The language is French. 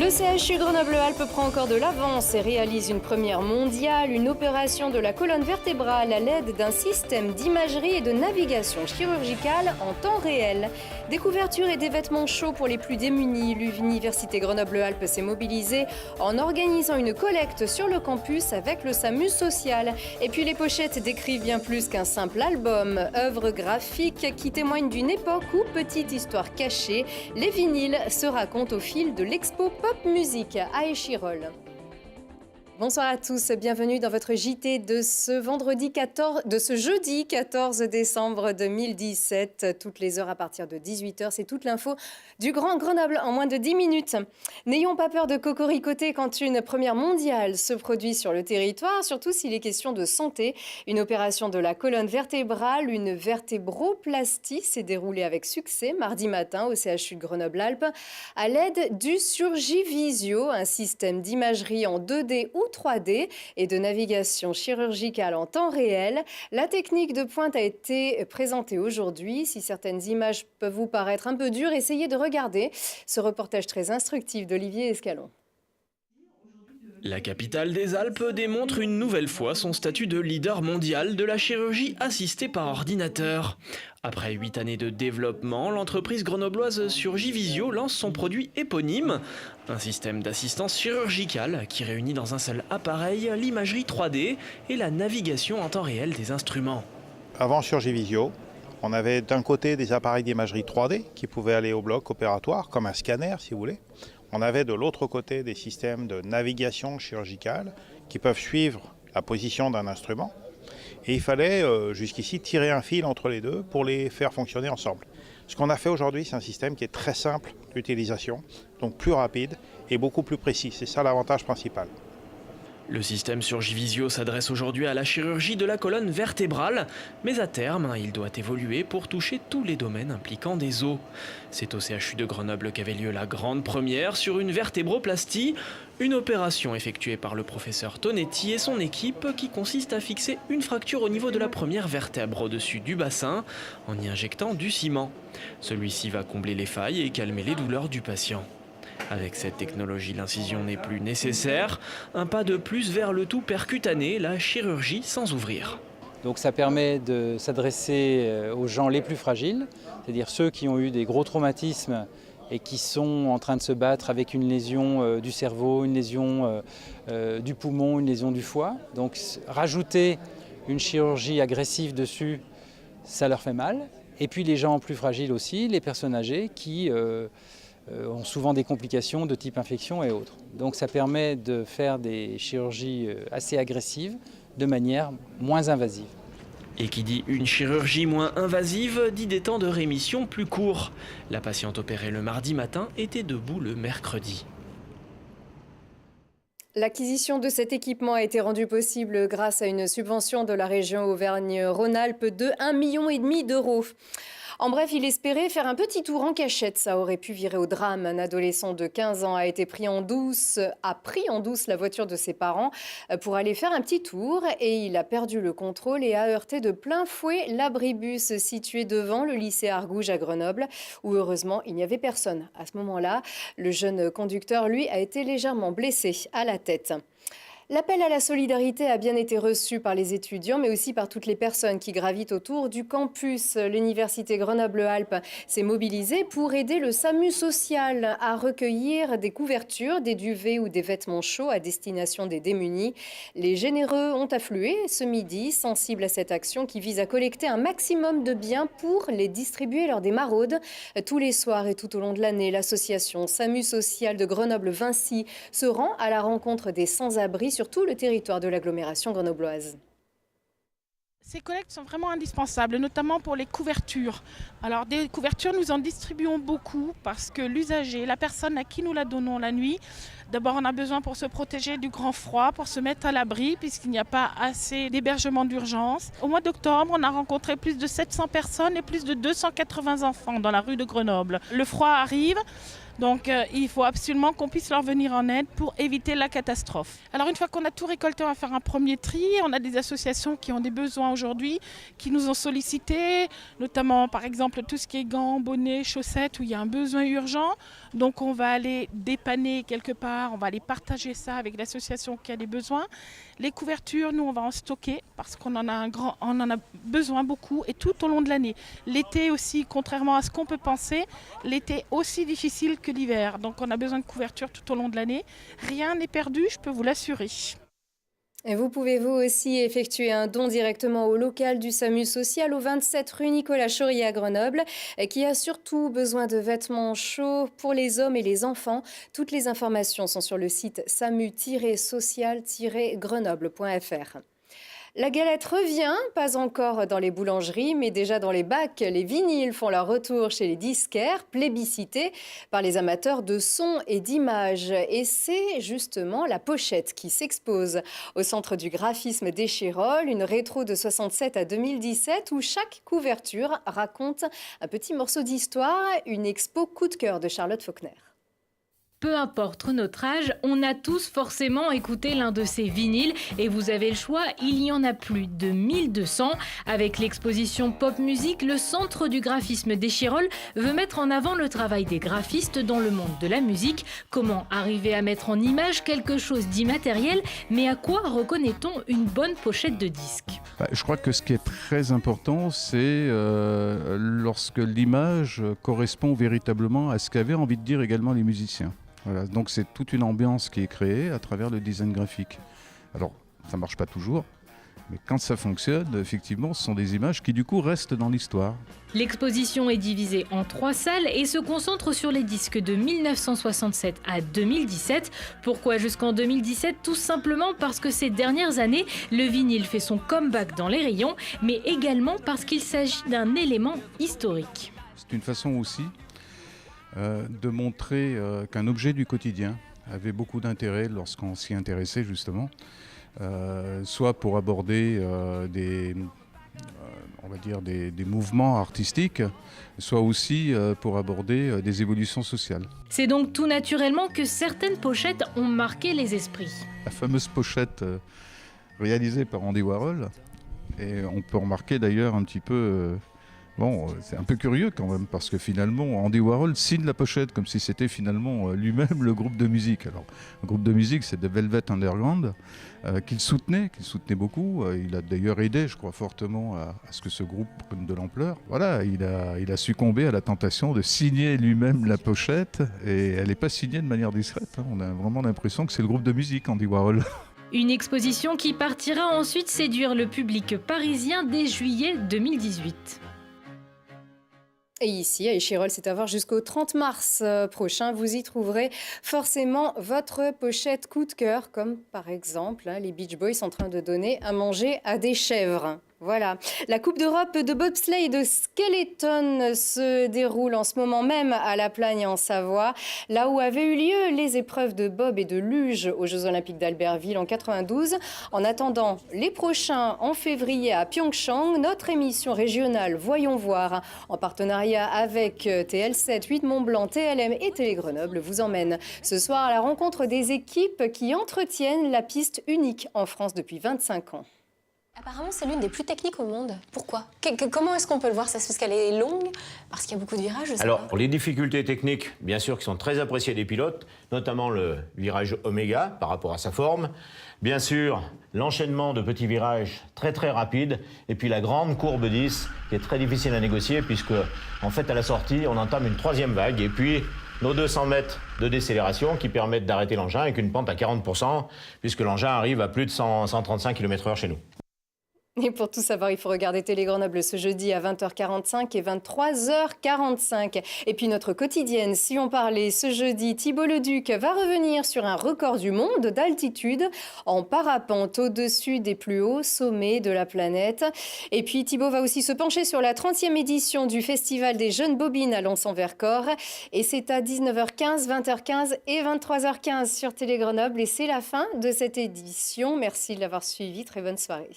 Le CHU Grenoble-Alpes prend encore de l'avance et réalise une première mondiale, une opération de la colonne vertébrale à l'aide d'un système d'imagerie et de navigation chirurgicale en temps réel. Des couvertures et des vêtements chauds pour les plus démunis. L'Université Grenoble-Alpes s'est mobilisée en organisant une collecte sur le campus avec le SAMU social. Et puis les pochettes décrivent bien plus qu'un simple album, œuvre graphique qui témoigne d'une époque où, petite histoire cachée, les vinyles se racontent au fil de l'expo Pop Music à Échirolles. Bonsoir à tous, bienvenue dans votre JT de ce jeudi 14 décembre 2017. Toutes les heures à partir de 18h, c'est toute l'info du Grand Grenoble en moins de 10 minutes. N'ayons pas peur de cocoricoter quand une première mondiale se produit sur le territoire, surtout s'il est question de santé. Une opération de la colonne vertébrale, une vertébroplastie, s'est déroulée avec succès mardi matin au CHU de Grenoble-Alpes à l'aide du Surgivisio, un système d'imagerie en 2D ou 3D et de navigation chirurgicale en temps réel. La technique de pointe a été présentée aujourd'hui. Si certaines images peuvent vous paraître un peu dures, essayez de regarder ce reportage très instructif d'Olivier Escalon. La capitale des Alpes démontre une nouvelle fois son statut de leader mondial de la chirurgie assistée par ordinateur. Après 8 années de développement, l'entreprise grenobloise Surgivisio lance son produit éponyme, un système d'assistance chirurgicale qui réunit dans un seul appareil l'imagerie 3D et la navigation en temps réel des instruments. Avant Surgivisio, on avait d'un côté des appareils d'imagerie 3D qui pouvaient aller au bloc opératoire, comme un scanner si vous voulez. On avait de l'autre côté des systèmes de navigation chirurgicale qui peuvent suivre la position d'un instrument. Et il fallait jusqu'ici tirer un fil entre les deux pour les faire fonctionner ensemble. Ce qu'on a fait aujourd'hui, c'est un système qui est très simple d'utilisation, donc plus rapide et beaucoup plus précis. C'est ça l'avantage principal. Le système Surgivisio s'adresse aujourd'hui à la chirurgie de la colonne vertébrale, mais à terme, il doit évoluer pour toucher tous les domaines impliquant des os. C'est au CHU de Grenoble qu'avait lieu la grande première sur une vertébroplastie, une opération effectuée par le professeur Tonetti et son équipe qui consiste à fixer une fracture au niveau de la première vertèbre au-dessus du bassin en y injectant du ciment. Celui-ci va combler les failles et calmer les douleurs du patient. Avec cette technologie, l'incision n'est plus nécessaire. Un pas de plus vers le tout percutané, la chirurgie sans ouvrir. Donc ça permet de s'adresser aux gens les plus fragiles, c'est-à-dire ceux qui ont eu des gros traumatismes et qui sont en train de se battre avec une lésion du cerveau, une lésion du poumon, une lésion du foie. Donc rajouter une chirurgie agressive dessus, ça leur fait mal. Et puis les gens plus fragiles aussi, les personnes âgées qui ont souvent des complications de type infection et autres. Donc ça permet de faire des chirurgies assez agressives de manière moins invasive. Et qui dit une chirurgie moins invasive, dit des temps de rémission plus courts. La patiente opérée le mardi matin était debout le mercredi. L'acquisition de cet équipement a été rendue possible grâce à une subvention de la région Auvergne-Rhône-Alpes de 1,5 million d'euros. En bref, il espérait faire un petit tour en cachette. Ça aurait pu virer au drame. Un adolescent de 15 ans a pris en douce la voiture de ses parents pour aller faire un petit tour. Et il a perdu le contrôle et a heurté de plein fouet l'abribus situé devant le lycée Argouges à Grenoble, où heureusement, il n'y avait personne. À ce moment-là, le jeune conducteur, lui, a été légèrement blessé à la tête. L'appel à la solidarité a bien été reçu par les étudiants, mais aussi par toutes les personnes qui gravitent autour du campus. L'Université Grenoble-Alpes s'est mobilisée pour aider le SAMU social à recueillir des couvertures, des duvets ou des vêtements chauds à destination des démunis. Les généreux ont afflué ce midi, sensibles à cette action qui vise à collecter un maximum de biens pour les distribuer lors des maraudes. Tous les soirs et tout au long de l'année, l'association SAMU social de Grenoble-Vincy se rend à la rencontre des sans-abri sur tout le territoire de l'agglomération grenobloise. Ces collectes sont vraiment indispensables, notamment pour les couvertures. Alors des couvertures, nous en distribuons beaucoup parce que l'usager, la personne à qui nous la donnons la nuit, d'abord on a besoin pour se protéger du grand froid, pour se mettre à l'abri puisqu'il n'y a pas assez d'hébergement d'urgence. Au mois d'octobre, on a rencontré plus de 700 personnes et plus de 280 enfants dans la rue de Grenoble. Le froid arrive. Donc il faut absolument qu'on puisse leur venir en aide pour éviter la catastrophe. Alors une fois qu'on a tout récolté, on va faire un premier tri. On a des associations qui ont des besoins aujourd'hui, qui nous ont sollicité, notamment par exemple tout ce qui est gants, bonnets, chaussettes, où il y a un besoin urgent. Donc on va aller dépanner quelque part, on va aller partager ça avec l'association qui a des besoins. Les couvertures, nous on va en stocker parce qu'on en a on en a besoin beaucoup et tout au long de l'année. L'été aussi, contrairement à ce qu'on peut penser, l'été est aussi difficile que l'hiver. Donc on a besoin de couvertures tout au long de l'année. Rien n'est perdu, je peux vous l'assurer. Et vous pouvez vous aussi effectuer un don directement au local du SAMU social au 27 rue Nicolas Chaurier à Grenoble, qui a surtout besoin de vêtements chauds pour les hommes et les enfants. Toutes les informations sont sur le site samu-social-grenoble.fr. La galette revient, pas encore dans les boulangeries, mais déjà dans les bacs. Les vinyles font leur retour chez les disquaires, plébiscités par les amateurs de son et d'images. Et c'est justement la pochette qui s'expose au Centre du graphisme d'Échirolles, une rétro de 67 à 2017 où chaque couverture raconte un petit morceau d'histoire, une expo coup de cœur de Charlotte Faulkner. Peu importe notre âge, on a tous forcément écouté l'un de ces vinyles et vous avez le choix, il y en a plus de 1200. Avec l'exposition Pop Music, le Centre du graphisme d'Échirolles veut mettre en avant le travail des graphistes dans le monde de la musique. Comment arriver à mettre en image quelque chose d'immatériel, mais à quoi reconnaît-on une bonne pochette de disque ? Je crois que ce qui est très important, c'est lorsque l'image correspond véritablement à ce qu'avaient envie de dire également les musiciens. Voilà, donc c'est toute une ambiance qui est créée à travers le design graphique. Alors, ça ne marche pas toujours, mais quand ça fonctionne, effectivement, ce sont des images qui du coup restent dans l'histoire. L'exposition est divisée en 3 salles et se concentre sur les disques de 1967 à 2017. Pourquoi jusqu'en 2017 ? Tout simplement parce que ces dernières années, le vinyle fait son comeback dans les rayons, mais également parce qu'il s'agit d'un élément historique. C'est une façon aussi de montrer qu'un objet du quotidien avait beaucoup d'intérêt lorsqu'on s'y intéressait justement, soit pour aborder des mouvements artistiques, soit aussi pour aborder des évolutions sociales. C'est donc tout naturellement que certaines pochettes ont marqué les esprits. La fameuse pochette réalisée par Andy Warhol, et on peut remarquer d'ailleurs un petit peu... c'est un peu curieux quand même, parce que finalement, Andy Warhol signe la pochette comme si c'était finalement lui-même le groupe de musique. Alors, le groupe de musique, c'est The Velvet Underground, qu'il soutenait beaucoup. Il a d'ailleurs aidé, je crois, fortement à ce que ce groupe prenne de l'ampleur. Voilà, il a succombé à la tentation de signer lui-même la pochette, et elle n'est pas signée de manière discrète. On a vraiment l'impression que c'est le groupe de musique, Andy Warhol. Une exposition qui partira ensuite séduire le public parisien dès juillet 2018. Et ici, à Échirolles, c'est à voir jusqu'au 30 mars prochain. Vous y trouverez forcément votre pochette coup de cœur, comme par exemple les Beach Boys sont en train de donner à manger à des chèvres. Voilà. La Coupe d'Europe de bobsleigh et de skeleton se déroule en ce moment même à La Plagne en Savoie, là où avaient eu lieu les épreuves de bob et de luge aux Jeux Olympiques d'Albertville en 92. En attendant les prochains en février à Pyeongchang, notre émission régionale Voyons voir, en partenariat avec TL7, 8 Mont-Blanc, TLM et Télé Grenoble, vous emmène ce soir à la rencontre des équipes qui entretiennent la piste unique en France depuis 25 ans. Apparemment, c'est l'une des plus techniques au monde. Pourquoi ? Comment est-ce qu'on peut le voir ? C'est parce qu'elle est longue ? Parce qu'il y a beaucoup de virages, je sais Alors, pas. les difficultés techniques, bien sûr, qui sont très appréciées des pilotes, notamment le virage Oméga par rapport à sa forme. Bien sûr, l'enchaînement de petits virages très très rapides. Et puis la grande courbe 10, qui est très difficile à négocier, puisque, en fait, à la sortie, on entame une 3e vague. Et puis, nos 200 mètres de décélération qui permettent d'arrêter l'engin avec une pente à 40%, puisque l'engin arrive à plus de 135 km/h chez nous. Et pour tout savoir, il faut regarder Télé Grenoble ce jeudi à 20h45 et 23h45. Et puis notre quotidienne, si on parlait ce jeudi, Thibault Leduc va revenir sur un record du monde d'altitude en parapente au-dessus des plus hauts sommets de la planète. Et puis Thibault va aussi se pencher sur la 30e édition du Festival des Jeunes Bobines à Lons-en-Vercors. Et c'est à 19h15, 20h15 et 23h15 sur Télé Grenoble. Et c'est la fin de cette édition. Merci de l'avoir suivi. Très bonne soirée.